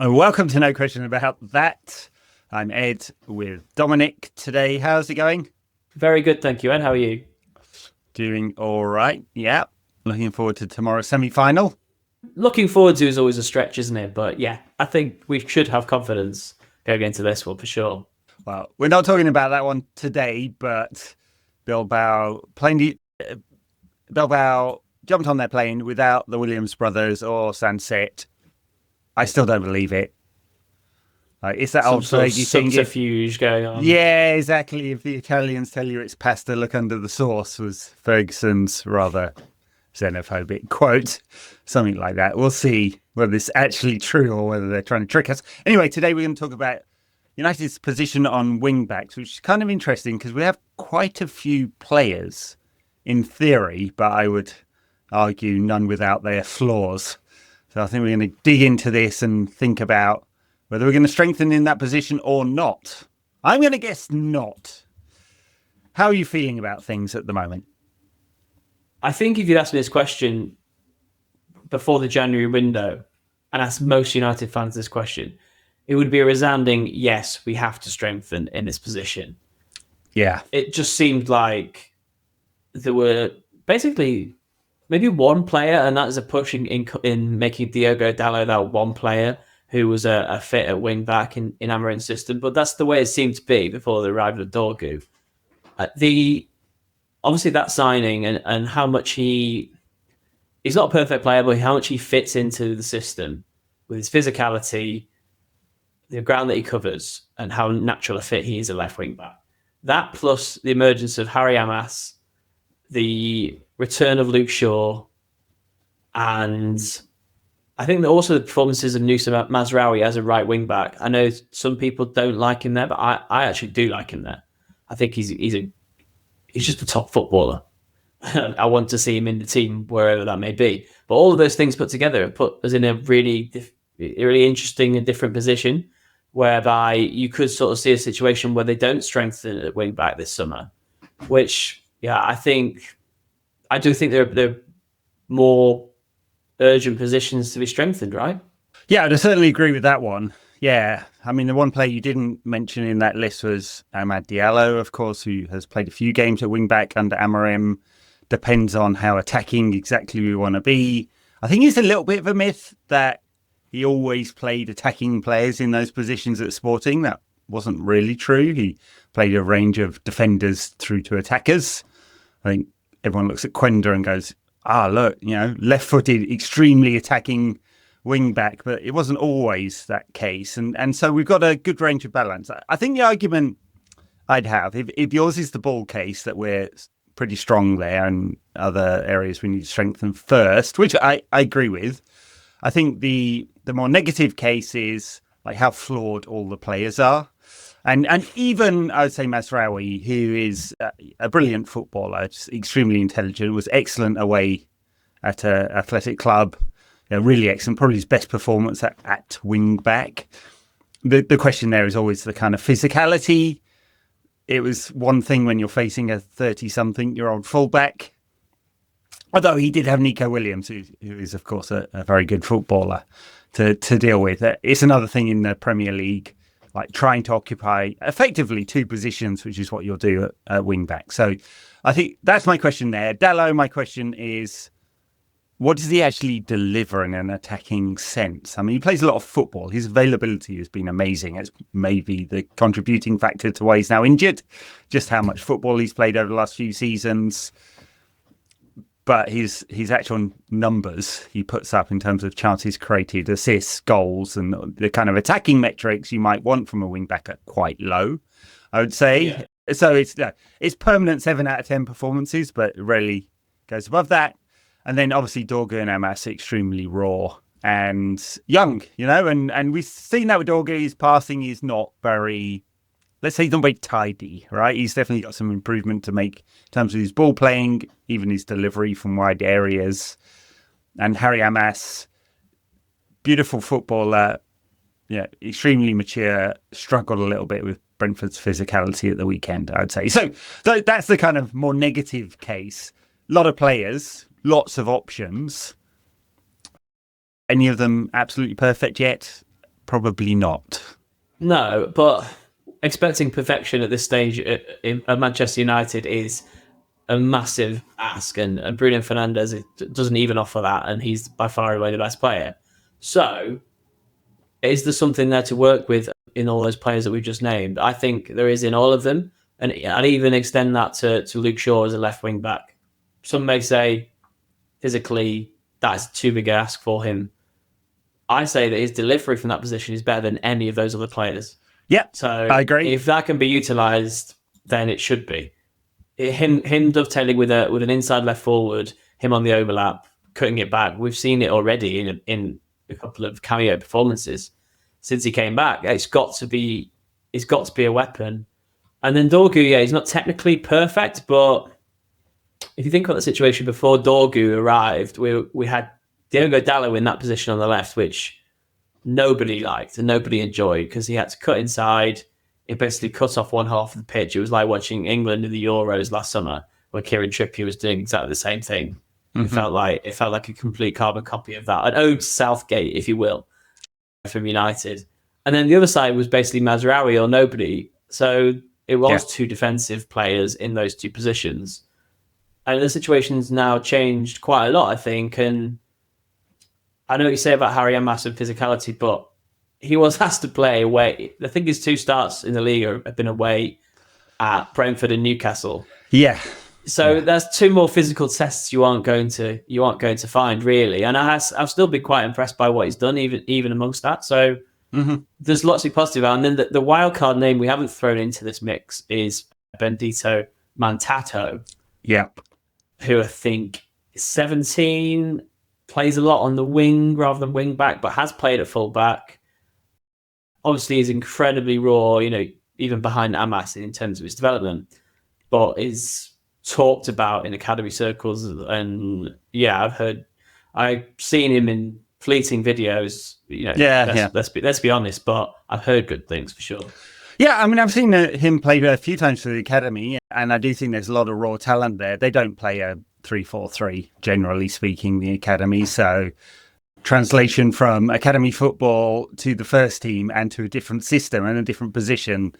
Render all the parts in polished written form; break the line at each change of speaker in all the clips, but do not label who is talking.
Welcome to No Question About That. I'm Ed with Dominic today. How's it going?
Very good, thank you. Ed, how are you?
Doing all right. Yeah. Looking forward to tomorrow's semi-final.
Looking forward to is always a stretch, isn't it? But yeah, I think we should have confidence going into this one for sure.
Well, we're not talking about that one today, but Bilbao Bilbao jumped on their plane without the Williams brothers or Sunset. I still don't believe it. It's that
Some
old
sort of
Fergie thing.
subterfuge going on.
Yeah, exactly. If the Italians tell you it's pasta, look under the sauce was Ferguson's rather xenophobic quote, something like that. We'll see whether it's actually true or whether they're trying to trick us. Anyway, today we're going to talk about United's position on wingbacks, which is kind of interesting because we have quite a few players in theory, but I would argue none without their flaws. So I think we're going to dig into this and think about whether we're going to strengthen in that position or not. I'm going to guess not. How are you feeling about things at the moment?
I think if you'd asked me this question before the January window and asked most United fans this question, it would be a resounding yes, we have to strengthen in this position.
Yeah.
It just seemed like there were basically maybe one player, and that is a push in making Diogo Dalot that one player who was a fit at wing back in Amorim's system. But that's the way it seemed to be before they arrived at Dorgu. The obviously that signing and how much he's not a perfect player, but how much he fits into the system with his physicality, the ground that he covers, and how natural a fit he is a left wing back. That plus the emergence of Harry Amas, the return of Luke Shaw, and I think that also the performances of Noussair Mazraoui as a right wing back. I know some people don't like him there, but I actually do like him there. I think he's just a top footballer. I want to see him in the team wherever that may be. But all of those things put together put us in a really interesting and different position, whereby you could sort of see a situation where they don't strengthen at wing back this summer. Which, yeah, I do think they're more urgent positions to be strengthened, right?
Yeah, I'd certainly agree with that one. Yeah. I mean, the one player you didn't mention in that list was Amad Diallo, of course, who has played a few games at wingback under Amorim. Depends on how attacking exactly we want to be. I think it's a little bit of a myth that he always played attacking players in those positions at Sporting. That wasn't really true. He played a range of defenders through to attackers. I think everyone looks at Quenda and goes, look, left-footed, extremely attacking wing back, but it wasn't always that case. And so we've got a good range of balance. I think the argument I'd have, if yours is the ball case, that we're pretty strong there and other areas we need to strengthen first, which I agree with. I think the more negative case is like how flawed all the players are. And even, I would say, Mazraoui, who is a brilliant footballer, just extremely intelligent, was excellent away at an athletic club, really excellent, probably his best performance at wing-back. The question there is always the kind of physicality. It was one thing when you're facing a 30-something-year-old fullback, although he did have Nico Williams, who is, of course, a very good footballer to deal with. It's another thing in the Premier League, like trying to occupy effectively two positions, which is what you'll do at wing back. So I think that's my question there. Dallo, my question is, what does he actually deliver in an attacking sense? I mean, he plays a lot of football. His availability has been amazing. It's maybe the contributing factor to why he's now injured, just how much football he's played over the last few seasons. But his actual numbers he puts up in terms of chances created, assists, goals, and the kind of attacking metrics you might want from a wing-back are quite low, I would say. Yeah. So it's permanent 7 out of 10 performances, but it rarely goes above that. And then obviously Dorgu and Amas are extremely raw and young, and we've seen that with Dorgu. His passing is not very... Let's say he's not very tidy, right? He's definitely got some improvement to make in terms of his ball playing, even his delivery from wide areas. And Harry Amas, beautiful footballer, extremely mature, struggled a little bit with Brentford's physicality at the weekend, I'd say. So that's the kind of more negative case. A lot of players, lots of options. Any of them absolutely perfect yet? probably not.
No, but expecting perfection at this stage at Manchester United is a massive ask, and Bruno Fernandes doesn't even offer that, and he's by far away the best player. So, is there something there to work with in all those players that we've just named? I think there is in all of them, and I'd even extend that to Luke Shaw as a left wing back. Some may say physically that's too big an ask for him. I say that his delivery from that position is better than any of those other players.
Yeah,
So
I agree.
If that can be utilised, then it should be. Him dovetailing with an inside left forward, him on the overlap, cutting it back. We've seen it already in a couple of cameo performances since he came back. It's got to be a weapon. And then Dorgu, yeah, he's not technically perfect, but if you think about the situation before Dorgu arrived, we had Diogo Dalot in that position on the left, which nobody liked and nobody enjoyed because he had to cut inside. It basically cut off one half of the pitch. It was like watching England in the Euros last summer where Kieran Trippier was doing exactly the same thing. Mm-hmm. It felt like a complete carbon copy of that. An ode to Southgate, if you will, from United. And then the other side was basically Mazraoui or nobody. So it was two defensive players in those two positions. And the situation's now changed quite a lot, I think. And I know what you say about Harry and massive physicality, but he was asked to play away. I think his 2 starts in the league have been away at Brentford and Newcastle.
Yeah.
So there's 2 more physical tests you aren't going to find really. And I've still been quite impressed by what he's done, even amongst that. So there's lots to be positive about. And then the wild card name we haven't thrown into this mix is Bendito Mantato.
Yeah.
Who I think is 17, plays a lot on the wing rather than wing back, but has played at full back. Obviously, he's incredibly raw, even behind Amas in terms of his development, but is talked about in academy circles. And I've seen him in fleeting videos. Let's be honest, but I've heard good things for sure.
Yeah, I mean, I've seen him play a few times for the academy, and I do think there's a lot of raw talent there. They don't play a 3-4-3, generally speaking, the academy. So translation from academy football to the first team and to a different system and a different position,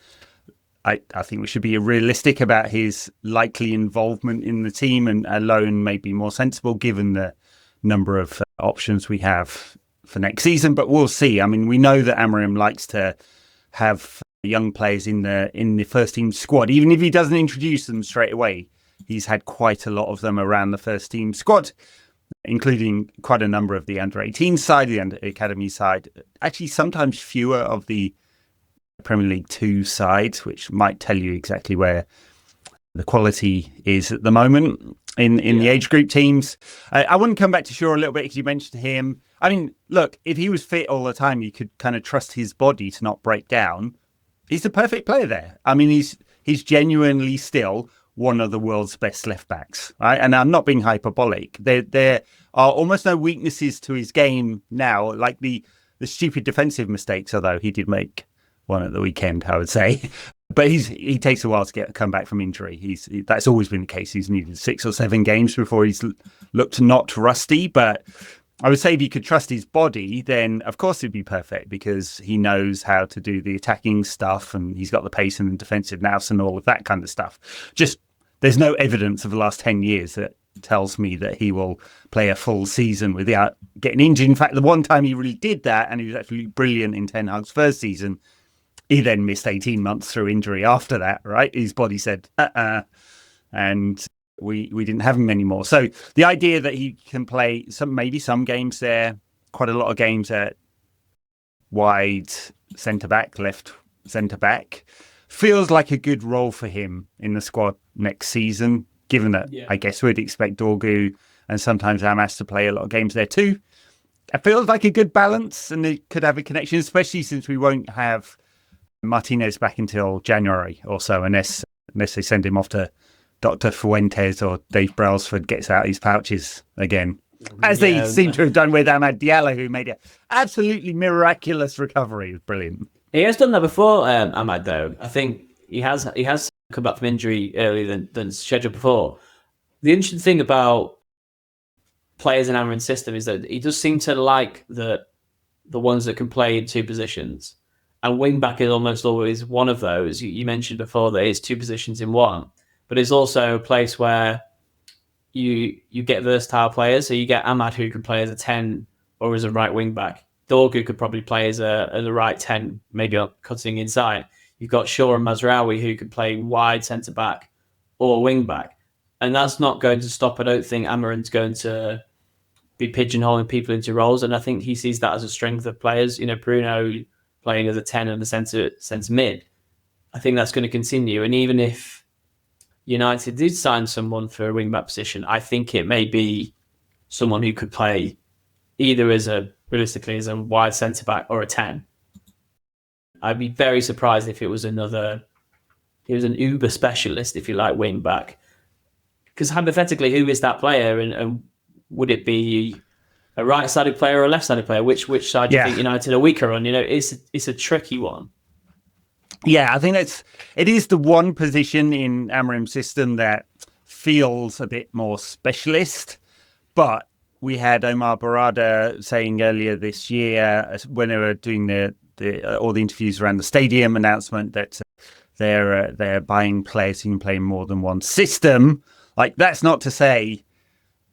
I think we should be realistic about his likely involvement in the team, and a loan may be more sensible given the number of options we have for next season. But we'll see. I mean, we know that Amorim likes to have young players in the first team squad, even if he doesn't introduce them straight away. He's had quite a lot of them around the first team squad, including quite a number of the under-18 side, the academy side, actually sometimes fewer of the Premier League 2 sides, which might tell you exactly where the quality is at the moment in the age group teams. I want to come back to Shaw a little bit because you mentioned him. I mean, look, if he was fit all the time, you could kind of trust his body to not break down. He's the perfect player there. I mean, he's genuinely still one of the world's best left backs, right? And I'm not being hyperbolic. There are almost no weaknesses to his game now, like the stupid defensive mistakes, although he did make one at the weekend, I would say. But he takes a while to come back from injury. That's always been the case. He's needed 6 or 7 games before he's looked not rusty, but I would say if you could trust his body, then of course it'd be perfect because he knows how to do the attacking stuff and he's got the pace and the defensive nous and all of that kind of stuff. Just there's no evidence of the last 10 years that tells me that he will play a full season without getting injured. In fact, the one time he really did that, and he was actually brilliant in Ten Hag's first season, he then missed 18 months through injury after that, right? His body said, and we didn't have him anymore. So the idea that he can play maybe some games there, quite a lot of games at wide centre-back, left centre-back, feels like a good role for him in the squad next season, given that I guess we'd expect Dorgu and sometimes Amas to play a lot of games there too. It feels like a good balance and they could have a connection, especially since we won't have Martinez back until January or so, unless they send him off to Dr. Fuentes or Dave Brailsford gets out his pouches again, as they seem to have done with Amad Diallo, who made an absolutely miraculous recovery. It was brilliant.
He has done that before, Amad, though. I think he has come back from injury earlier than scheduled before. The interesting thing about players in Amorim's system is that he does seem to like that the ones that can play in two positions. And wing-back is almost always one of those. You mentioned before that it's two positions in one, but it's also a place where you get versatile players. So you get Ahmad, who can play as a 10 or as a right wing-back. Dorgu could probably play as a right 10, maybe cutting inside. You've got Shaw and Mazraoui, who can play wide centre-back or wing-back. And that's not going to stop. I don't think Amarin's going to be pigeonholing people into roles. And I think he sees that as a strength of players. Bruno playing as a 10 and a centre mid. I think that's going to continue. And even if United did sign someone for a wing-back position, I think it may be someone who could play either realistically as a wide centre-back or a 10. I'd be very surprised if it was an uber specialist, if you like, wing-back. Because hypothetically, who is that player, and would it be a right-sided player or a left-sided player? Which side do you think United are weaker on? It's a tricky one.
Yeah, I think it is the one position in Amorim's system that feels a bit more specialist. But we had Omar Barada saying earlier this year, when they were doing all the interviews around the stadium announcement, that they're buying players who can play in more than one system. Like, that's not to say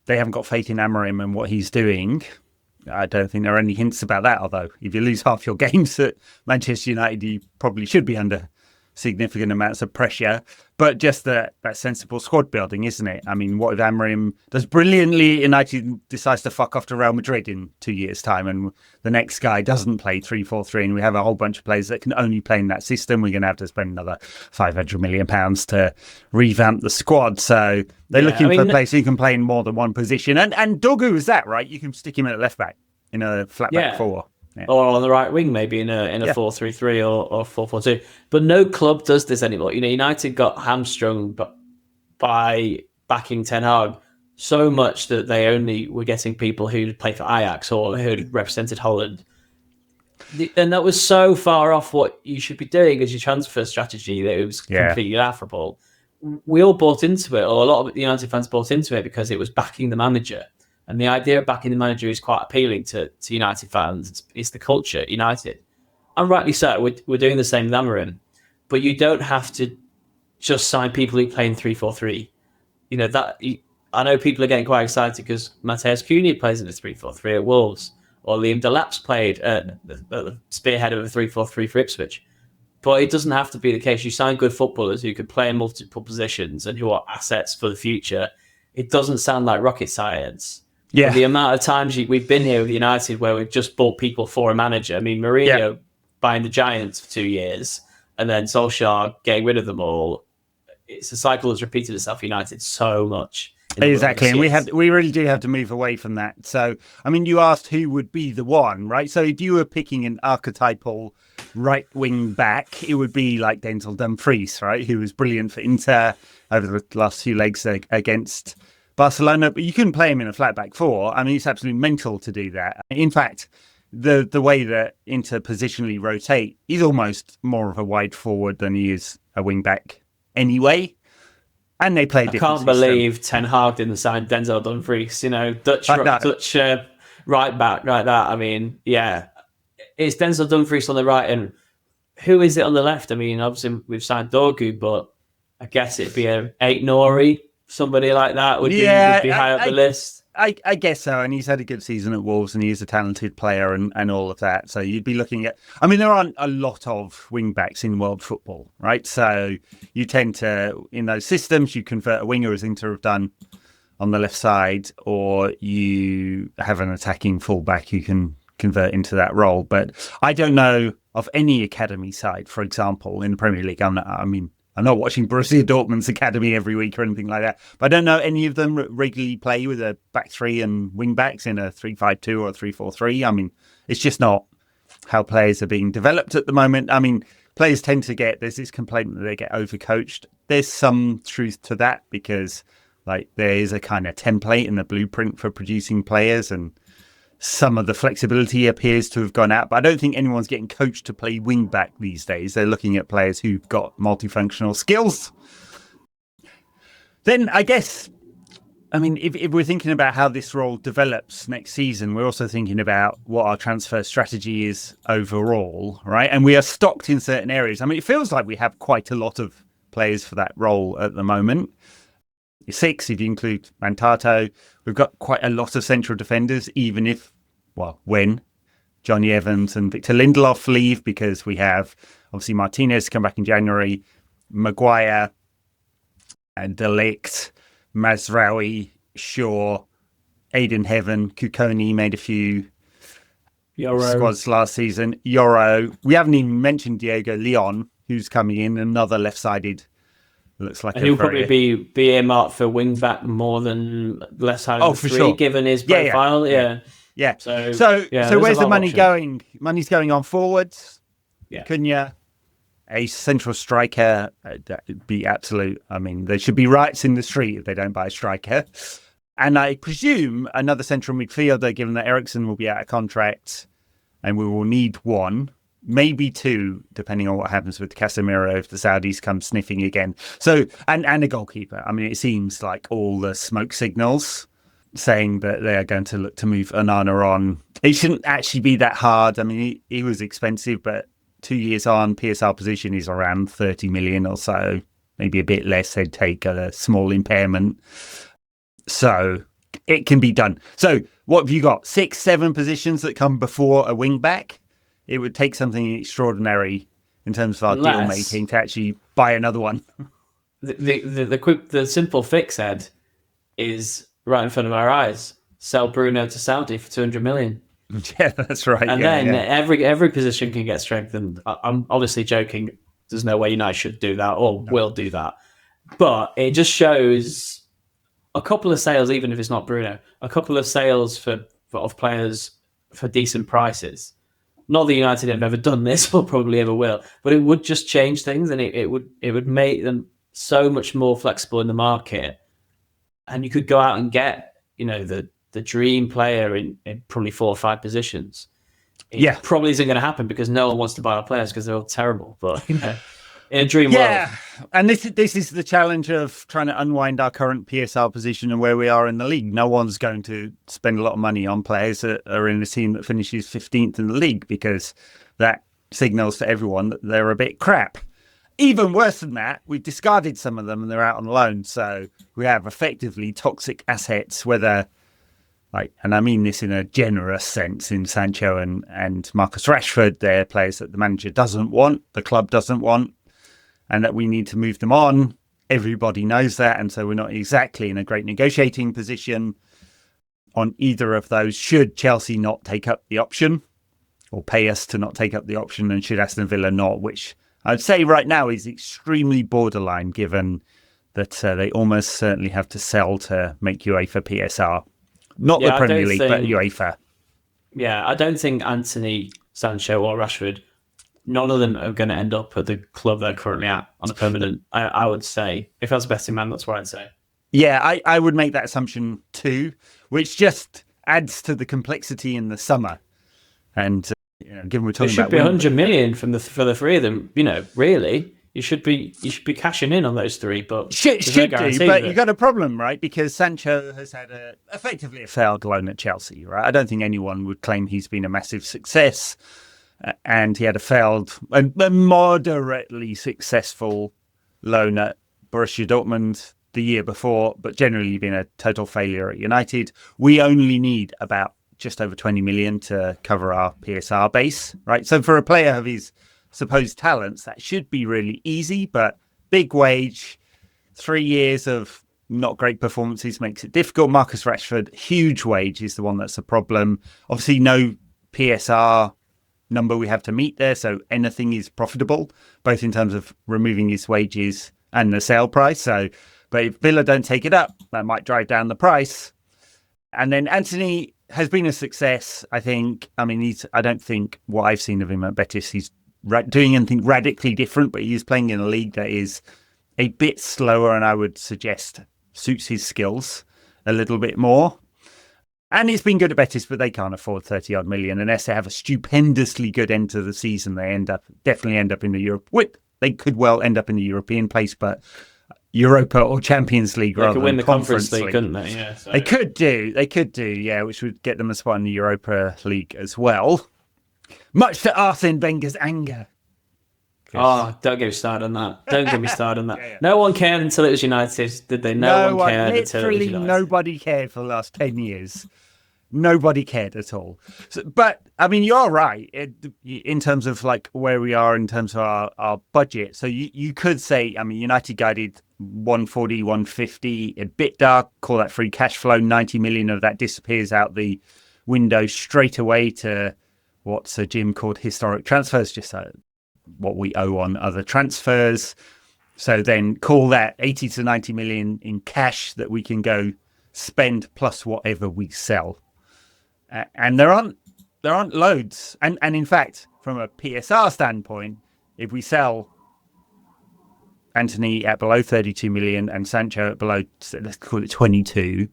they haven't got faith in Amorim and what he's doing. I don't think there are any hints about that, although if you lose half your games at Manchester United, you probably should be under significant amounts of pressure. But just that sensible squad building, isn't it? I mean, what if Amorim does brilliantly, United decides to fuck off to Real Madrid in 2 years' time, and the next guy doesn't play 3-4-3, and we have a whole bunch of players that can only play in that system? We're going to have to spend another £500 million to revamp the squad. So they're looking for players who can play in more than one position. And Dorgu is that, right? You can stick him at left back in a flat back four.
Yeah. Or on the right wing, maybe in a 4-3-3 or 4-4-2. But no club does this anymore. United got hamstrung by backing Ten Hag so much that they only were getting people who'd played for Ajax or who'd represented Holland. And that was so far off what you should be doing as your transfer strategy that it was completely laughable. We all bought into it, or a lot of United fans bought into it because it was backing the manager. And the idea of backing the manager is quite appealing to United fans. It's the culture at United. And rightly so, we're doing the same with Amorim. But you don't have to just sign people who play in 3-4-3. I know people are getting quite excited because Matheus Cunha plays in a 3-4-3 at Wolves, or Liam Delap's played at the spearhead of a 3-4-3 for Ipswich. But it doesn't have to be the case. You sign good footballers who can play in multiple positions and who are assets for the future. It doesn't sound like rocket science. Yeah. The amount of times we've been here with United where we've just bought people for a manager. I mean, Mourinho buying the Giants for 2 years and then Solskjaer getting rid of them all. It's a cycle that's repeated itself United so much.
Exactly. And we really do have to move away from that. So, I mean, you asked who would be the one, right? So if you were picking an archetypal right wing back, it would be like Denzel Dumfries, right? Who was brilliant for Inter over the last few legs against Barcelona, but you couldn't play him in a flat back four. I mean, it's absolutely mental to do that. In fact, the way that Inter positionally rotate, he's almost more of a wide forward than he is a wing back anyway. And they play a different
system. Believe Ten Hag didn't sign Denzel Dumfries, Dutch right back like that. I mean, yeah, it's Denzel Dumfries on the right, and who is it on the left? I mean, obviously we've signed Dorgu, but I guess it'd be a Nori. Somebody like that would be high up the list.
I guess so. And he's had a good season at Wolves and he's a talented player and all of that. So you'd be looking at... I mean, there aren't a lot of wing-backs in world football, right? So you tend to, in those systems, you convert a winger, as Inter have done, on the left side, or you have an attacking fullback who can convert into that role. But I don't know of any academy side, for example, in the Premier League. I'm not watching Borussia Dortmund's academy every week or anything like that. But I don't know any of them regularly play with a back three and wing backs in a 3-5-2 or a 3-4-3. I mean, it's just not how players are being developed at the moment. I mean, players tend to there's this complaint that they get overcoached. There's some truth to that because there is a kind of template and a blueprint for producing players, and some of the flexibility appears to have gone out, but I don't think anyone's getting coached to play wing back these days. They're looking at players who've got multifunctional skills. Then I guess I mean, if we're thinking about how this role develops next season, we're also thinking about what our transfer strategy is overall, right? And we are stocked in certain areas. I mean, it feels like we have quite a lot of players for that role at the moment. 6, if you include Mantato. We've got quite a lot of central defenders, even if, when Johnny Evans and Victor Lindelof leave, because we have obviously Martinez come back in January, Maguire and De Ligt, Mazraoui, Shaw, Aiden Heaven, Kukoni made a few squads last season. Yoro. We haven't even mentioned Diego Leon, who's coming in, another left-sided. Looks like
he'll probably be earmarked for wing-back more than left-sided
for
3,
sure.
given his profile. Yeah.
So where's the money going? Money's going on forwards.
Yeah.
Cunha, a central striker, that would be absolute. I mean, there should be riots in the street if they don't buy a striker. And I presume another central midfielder, given that Eriksen will be out of contract, and we will need 1, maybe 2, depending on what happens with Casemiro if the Saudis come sniffing again. So, and a goalkeeper. I mean, it seems like all the smoke signals saying that they are going to look to move Onana on. It shouldn't actually be that hard. I mean, he was expensive, but 2 years on, PSR position is around 30 million or so, maybe a bit less. They'd take a small impairment. So it can be done. So what have you got? 6, 7 positions that come before a wing back? It would take something extraordinary in terms of our deal making to actually buy another one.
The simple fix, Ed, is right in front of our eyes. Sell Bruno to Saudi for 200 million.
Yeah, that's right.
And then every position can get strengthened. I'm obviously joking. There's no way United should do that or will do that. But it just shows a couple of sales, even if it's not Bruno, a couple of sales of players for decent prices. Not that United have ever done this or probably ever will, but it would just change things, and it would make them so much more flexible in the market. And you could go out and get, the dream player in probably 4 or 5 positions. It probably isn't going to happen because no one wants to buy our players because they're all terrible. But in a dream world. Yeah,
and this is the challenge of trying to unwind our current PSR position and where we are in the league. No one's going to spend a lot of money on players that are in a team that finishes 15th in the league, because that signals to everyone that they're a bit crap. Even worse than that, we've discarded some of them and they're out on loan. So we have effectively toxic assets, whether, and I mean this in a generous sense, in Sancho and Marcus Rashford. They're players that the manager doesn't want, the club doesn't want, and that we need to move them on. Everybody knows that, and so we're not exactly in a great negotiating position on either of those. Should Chelsea not take up the option, or pay us to not take up the option, and should Aston Villa not, which I'd say right now is extremely borderline, given that they almost certainly have to sell to make UEFA PSR. Not the Premier League, but UEFA.
Yeah, I don't think Anthony, Sancho or Rashford, none of them are going to end up at the club they're currently at on a permanent. I would say, if I was a betting man, that's what I'd say. Yeah,
I would make that assumption too, which just adds to the complexity in the summer. And given we're talking about,
there should be 100 million for the 3 of them. Really, you should be cashing in on those 3. But
should do, but you got a problem, right? Because Sancho has had effectively a failed loan at Chelsea, right? I don't think anyone would claim he's been a massive success. And he had a moderately successful loan at Borussia Dortmund the year before, but generally been a total failure at United. We only need about just over 20 million to cover our PSR base, right? So for a player of his supposed talents, that should be really easy, but big wage, 3 years of not great performances makes it difficult. Marcus Rashford, huge wage, is the one that's a problem. Obviously, no PSR number we have to meet there, so anything is profitable, both in terms of removing his wages and the sale price. So, but if Villa don't take it up, that might drive down the price. And then Anthony has been a success, I think. I mean, I don't think what I've seen of him at Betis, he's doing anything radically different, but he's playing in a league that is a bit slower, and I would suggest suits his skills a little bit more. And he's been good at Betis, but they can't afford 30 odd million unless they have a stupendously good end to the season. They definitely end up in the Europe. They could well end up in the European place, but Europa or Champions League
They
rather
could win
than
the Conference League, couldn't they? Yeah, so.
They could do, yeah, which would get them a spot in the Europa League as well. Much to Arsene Wenger's anger.
Oh, don't get me started on that. Don't get me started on that. Yeah. No one cared until it was United, did they? No one cared until it was United.
Nobody cared for the last 10 years. Nobody cared at all. So, but, I mean, you're right in terms of like where we are in terms of our budget. So you could say, I mean, United guided 140, 150 EBITDA, call that free cash flow. 90 million of that disappears out the window straight away to what Sir Jim called historic transfers, just what we owe on other transfers. So then call that 80 to 90 million in cash that we can go spend plus whatever we sell. And there aren't loads. And in fact, from a PSR standpoint, if we sell Anthony at below 32 million and Sancho at below, let's call it 22,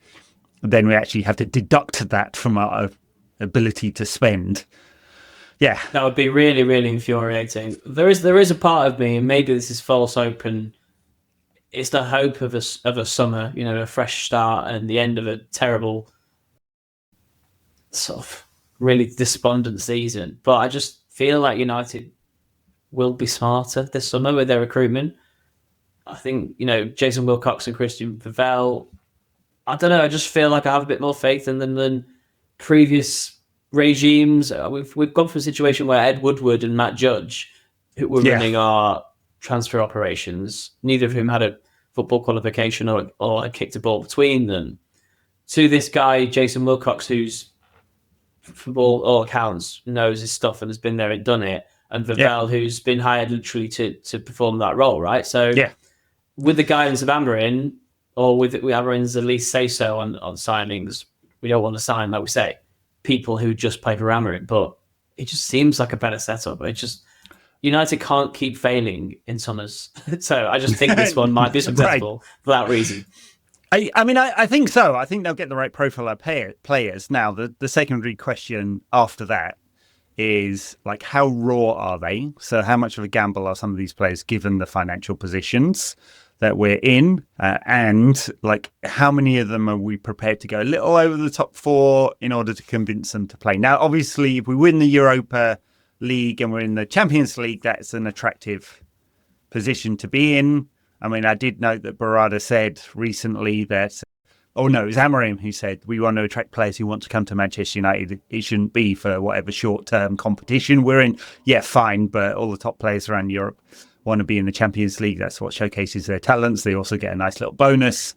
then we actually have to deduct that from our ability to spend. Yeah,
that would be really, really infuriating. There is a part of me, and maybe this is false hope, and it's the hope of a summer, a fresh start and the end of a terrible, sort of really despondent season. But I just feel like United will be smarter this summer with their recruitment. I think Jason Wilcox and Christian Pavel. I don't know. I just feel like I have a bit more faith in them than previous regimes. We've gone from a situation where Ed Woodward and Matt Judge, who were running our transfer operations, neither of whom had a football qualification or had kicked a ball between them, to this guy Jason Wilcox, who's, for all accounts, knows his stuff and has been there and done it, and Pavel, who's been hired literally to perform that role, right? So with the guidance of Amorim, or with Amorim's at least say so on signings, we don't want to sign, like we say, people who just play for Amorim, but it just seems like a better setup. United can't keep failing in summers. So I just think this one might be successful for that reason.
I think so. I think they'll get the right profile of players. Now, the secondary question after that is, like, how raw are they? So how much of a gamble are some of these players given the financial positions that we're in? And, like, how many of them are we prepared to go a little over the top four in order to convince them to play? Now, obviously, if we win the Europa League and we're in the Champions League, that's an attractive position to be in. I mean, I did note that Barada said recently that, it was Amorim who said, we want to attract players who want to come to Manchester United. It shouldn't be for whatever short-term competition we're in. Yeah, fine, but all the top players around Europe want to be in the Champions League. That's what showcases their talents. They also get a nice little bonus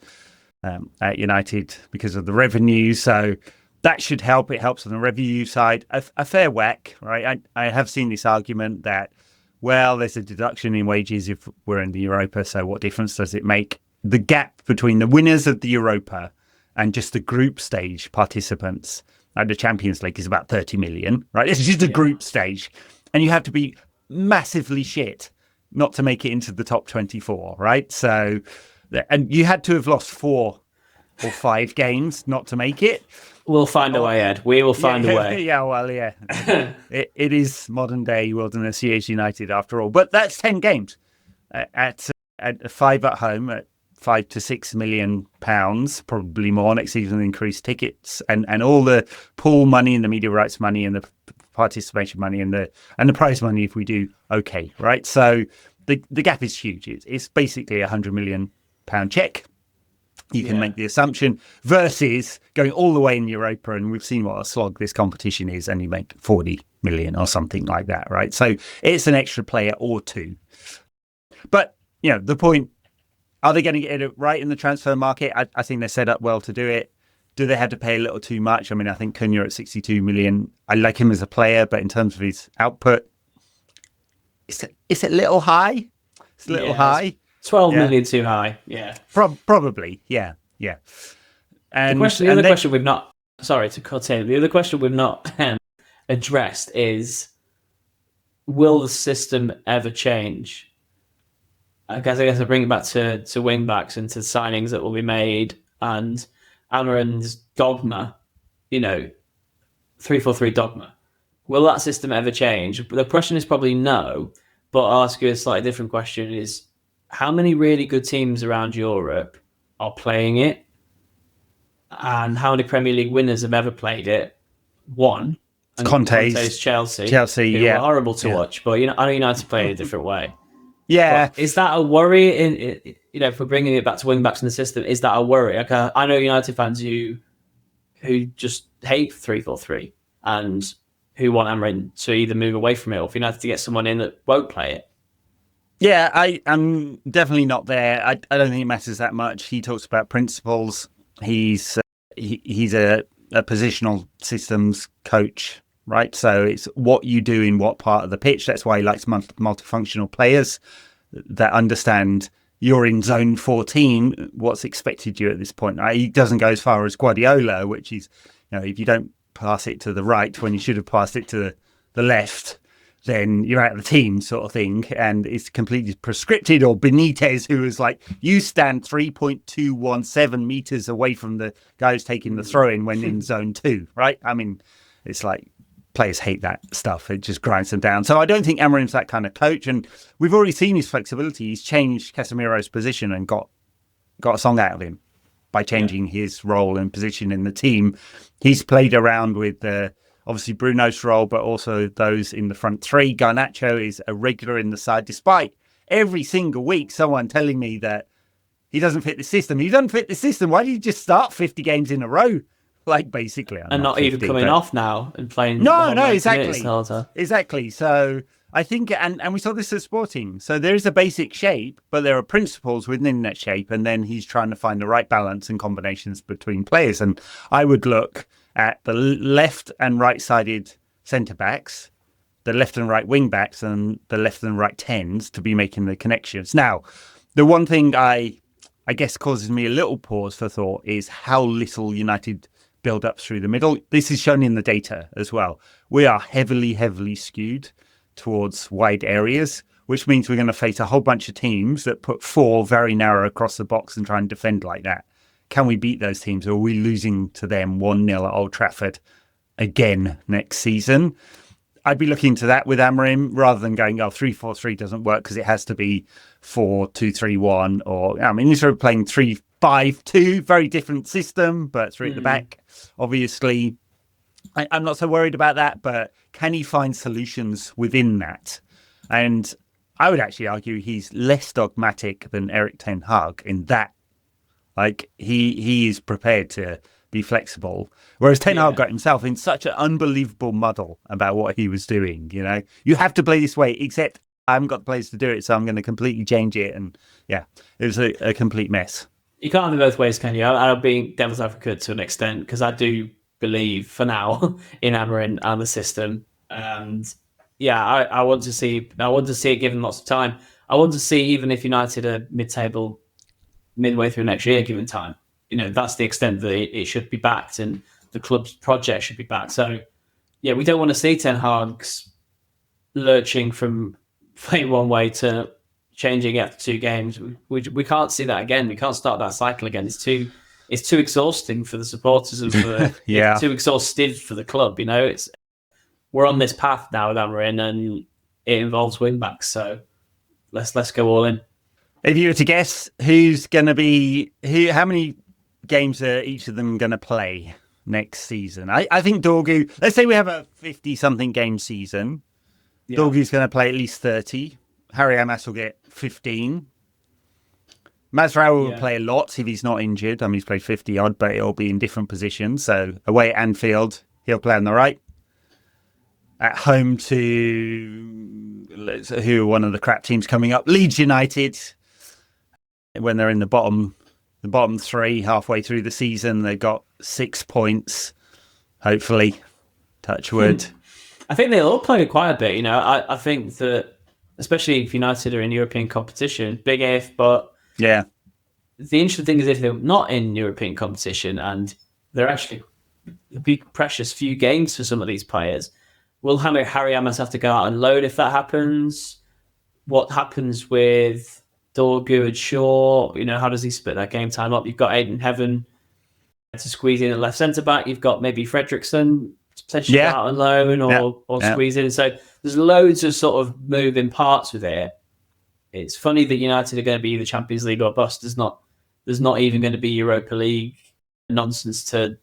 at United because of the revenue. So that should help. It helps on the revenue side. A fair whack, right? I have seen this argument that, well, there's a deduction in wages if we're in the Europa, so what difference does it make? The gap between the winners of the Europa and just the group stage participants at the Champions League is about 30 million, right? This is just a group stage. And you have to be massively shit not to make it into the top 24, right? So, and you had to have lost 4 or 5 games not to make it.
We'll find a way, Ed. We will find a way.
Yeah, well, yeah. it is modern day Wilderness Years United after all. But that's 10 games at 5 at home at £5 to £6 million, probably more next season, increased tickets and all the pool money and the media rights money and the participation money and the prize money if we do okay, right? So the gap is huge. It's basically £100 million check. You can make the assumption versus going all the way in Europa, and we've seen what a slog this competition is, and you make 40 million or something like that, right? So it's an extra player or two. But, the point, are they going to get it right in the transfer market? I think they're set up well to do it. Do they have to pay a little too much? I mean, I think Cunha at 62 million, I like him as a player, but in terms of his output, it's a little high. It's a little high.
12 million too high, yeah.
Probably, yeah. And
the other question we've not, sorry to cut in, the other question we've not addressed is, will the system ever change? I guess I bring it back to Wingbacks and to signings that will be made and Amorim's dogma, 3-4-3 dogma. Will that system ever change? The question is probably no, but I'll ask you a slightly different question is, how many really good teams around Europe are playing it, and how many Premier League winners have ever played it? One, and Conte's Chelsea, who were horrible to watch. But I know United play in a different way.
Yeah,
but is that a worry? If we're bringing it back to Wingbacks in the system, is that a worry? Like, I know United fans who just hate 3-4-3 and who want Amorim to either move away from it, or for United to get someone in that won't play it.
Yeah, I'm definitely not there. I don't think it matters that much. He talks about principles. He's a positional systems coach, right? So it's what you do in what part of the pitch. That's why he likes multifunctional players that understand you're in zone 14. What's expected you at this point? He doesn't go as far as Guardiola, which is, if you don't pass it to the right when you should have passed it to the left, then you're out of the team, sort of thing. And it's completely prescripted. Or Benitez, who is like, you stand 3.217 meters away from the guy who's taking the throw in when in zone 2, right? I mean, it's like, players hate that stuff. It just grinds them down. So I don't think Amorim's that kind of coach. And we've already seen his flexibility. He's changed Casemiro's position and got a song out of him by changing his role and position in the team. He's played around with obviously Bruno's role, but also those in the front three. Garnacho is a regular in the side, despite every single week someone telling me that he doesn't fit the system. He doesn't fit the system. Why do you just start 50 games in a row? Like, basically.
And not 50, even coming off now and playing.
No, exactly. So I think, and we saw this at Sporting. So there is a basic shape, but there are principles within that shape. And then he's trying to find the right balance and combinations between players. And I would look at the left and right-sided centre-backs, the left and right wing-backs, and the left and right tens to be making the connections. Now, the one thing I guess causes me a little pause for thought is how little United build up through the middle. This is shown in the data as well. We are heavily skewed towards wide areas, which means we're going to face a whole bunch of teams that put 4 very narrow across the box and try and defend like that. Can we beat those teams, or are we losing to them 1-0 at Old Trafford again next season? I'd be looking to that with Amorim rather than going, 3-4-3 doesn't work because it has to be 4-2-3-1, or, instead of playing 3-5-2, very different system, but 3 at the back, obviously. I'm not so worried about that, but can he find solutions within that? And I would actually argue he's less dogmatic than Erik ten Hag in that. Like, he is prepared to be flexible, whereas Ten Hag got himself in such an unbelievable muddle about what he was doing. You have to play this way, except I haven't got the players to do it, so I'm going to completely change it. And it was a complete mess.
You can't have it both ways, can you? I'll be devil's advocate to an extent, because I do believe for now in Amorim and the system. And I want to see it given lots of time. I want to see, even if United are mid-table midway through next year, given time. That's the extent that it should be backed, and the club's project should be backed. So, we don't want to see Ten Hag's lurching from playing one way to changing after 2 games. We can't see that again. We can't start that cycle again. It's too exhausting for the supporters and it's too exhausted for the club. We're on this path now with Amorim, and it involves Wingbacks. So let's go all in.
If you were to guess who's going to be how many games are each of them going to play next season? I think Dorgu, let's say we have a 50-something game season. Yeah. Dorgu's going to play at least 30. Harry Amas will get 15. Mazraoui will play a lot if he's not injured. He's played 50 odd, but it'll be in different positions. So away at Anfield, he'll play on the right. At home to who are one of the crap teams coming up, Leeds United. When they're in the bottom 3 halfway through the season, they've got 6 points. Hopefully, touch wood.
I think they'll all play quite a bit. I think that, especially if United are in European competition, big if, but the interesting thing is if they're not in European competition and they're actually a big precious few games for some of these players, will Harry Amas have to go out and load if that happens? What happens with Dorgu and Shaw? How does he split that game time up? You've got Aiden Heaven to squeeze in at left centre back. You've got maybe Fredrickson potentially out on loan or squeeze in. So there's loads of sort of moving parts with it. It's funny that United are going to be either Champions League or bust. There's not even going to be Europa League nonsense to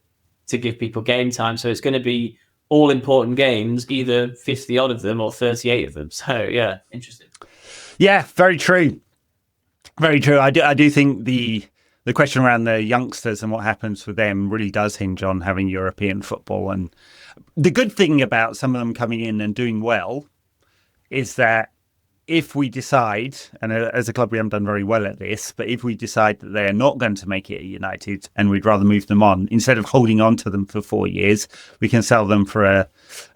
give people game time. So it's going to be all important games, either 50 odd of them or 38 of them. So yeah, interesting.
Yeah, very true. Very true. I do think the question around the youngsters and what happens with them really does hinge on having European football. And the good thing about some of them coming in and doing well is that if we decide, and as a club we haven't done very well at this, but if we decide that they're not going to make it at United and we'd rather move them on, instead of holding on to them for 4 years, we can sell them for a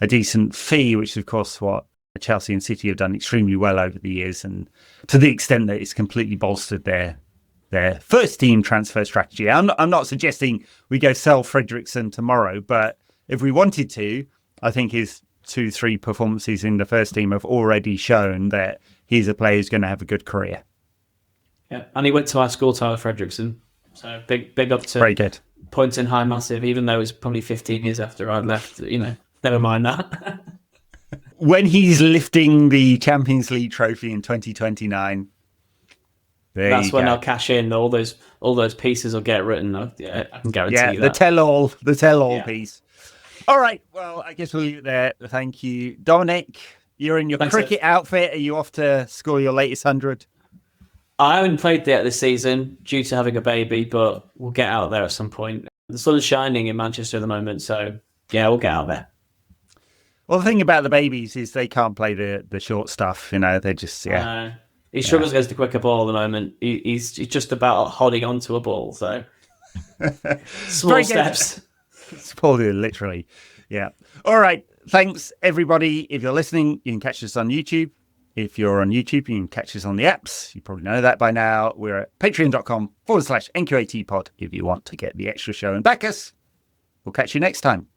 decent fee, which is of course what Chelsea and City have done extremely well over the years, and to the extent that it's completely bolstered their first team transfer strategy. I'm not suggesting we go sell Fredrickson tomorrow, but if we wanted to, I think his 2-3 performances in the first team have already shown that he's a player who's going to have a good career.
Yeah, and he went to our school, Tyler Fredrickson. So big up to
very good.
Points in High Massive, even though it was probably 15 years after I'd left. Never mind that.
When he's lifting the Champions League trophy in 2029,
that's when I'll cash in. All those pieces will get written. I can guarantee you that.
The tell-all piece. All right. Well, I guess we'll leave it there. Thank you, Dominic. You're in your cricket outfit. Are you off to score your latest 100?
I haven't played yet this season due to having a baby, but we'll get out there at some point. The sun's shining in Manchester at the moment, so yeah, we'll get out there.
Well, the thing about the babies is they can't play the short stuff. They're just
he struggles against the quicker ball at the moment. He's just about holding onto a ball, so small steps.
Literally. Yeah. All right. Thanks, everybody. If you're listening, you can catch us on YouTube. If you're on YouTube, you can catch us on the apps. You probably know that by now. We're at patreon.com/NQAT pod if you want to get the extra show and back us. We'll catch you next time.